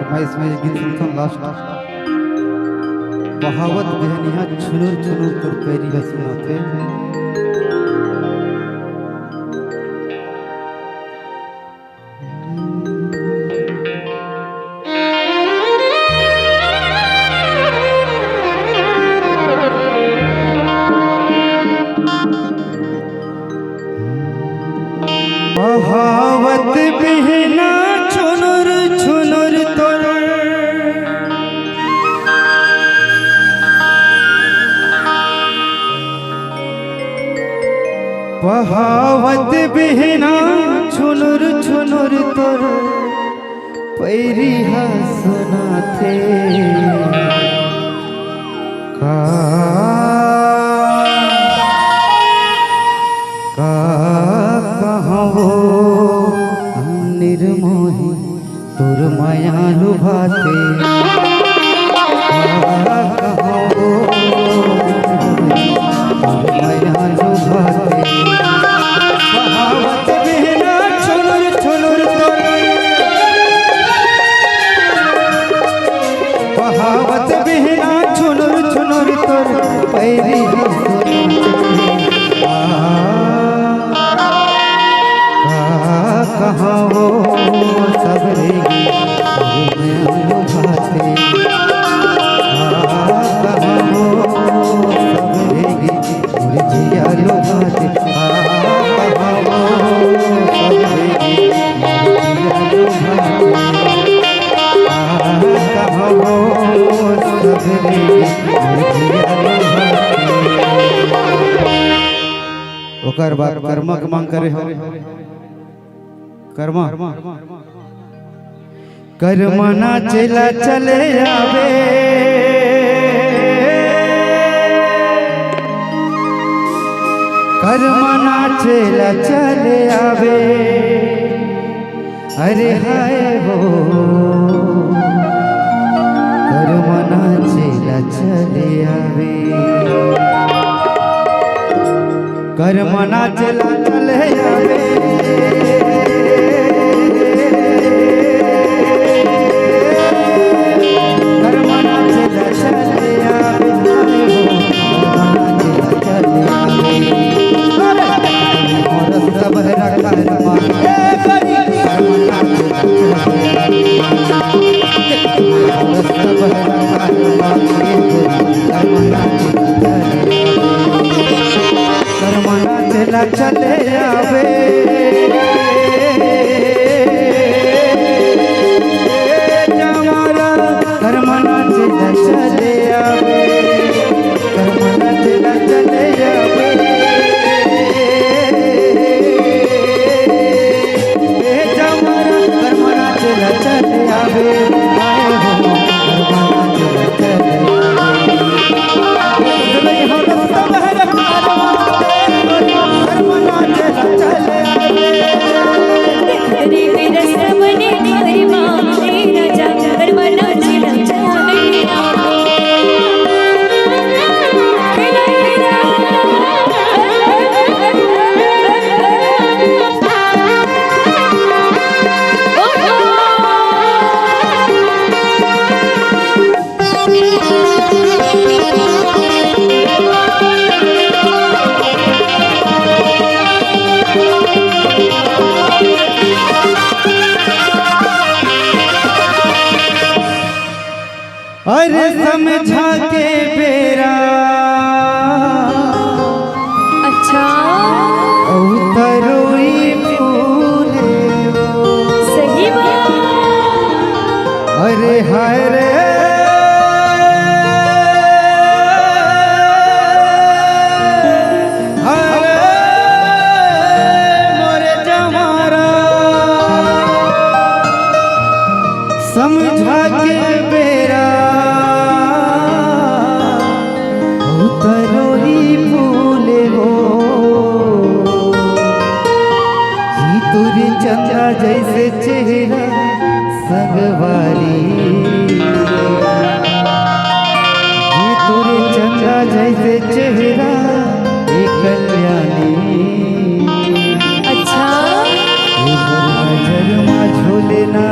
फरमाइश में गीत सुनता हूँ लास्ट बहावत बहनिया छुनुर छुनुर तोर पैरी हसनाते बहावत बहना छुनुर छुनुर तोर बहावत बहना छुनुर छुनुर तोर पैरी हसनाते का कहो निर्मोही तोर माया लुभाते कहो तोर माया लुभाते बहावत बहना छुनुर छुनुर तोर बहावत बहना छुनुर छुनुर तोर पैरी कहाँ हो सबरे लुभाते कहाँ हो सबरे जिया लुभाते कहाँ हो सबरे जिया लुभाते कहाँ हो सबरे जिया लुभाते ओकर बाद कर्मक मांग करे हो कर्मा कर्मना चला चले आवे कर्मना चला चले आवे अरे हाय हो कर्मना चला चले आवे कर्मना चला चले आवे चले आवे जमारा कर्मना चले आवे कर्मना चले आवे जमारा कर्मना चले आवे अरे समझा के बेरा अच्छा उतरोई फूले सही बात अरे हाय रे मोरे जमारा समझा के बेरा उतरोई फूले हो तुरी चंद्रा जैसे चेहरा सगवारी तुरी चंद्रा जैसे चेहरा एक कल्याणी अच्छा नजर मा झूलना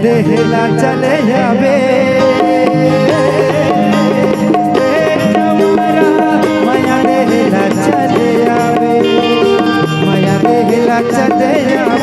देहला चले जावे माया देहला चले जावे माया देहला चले जावे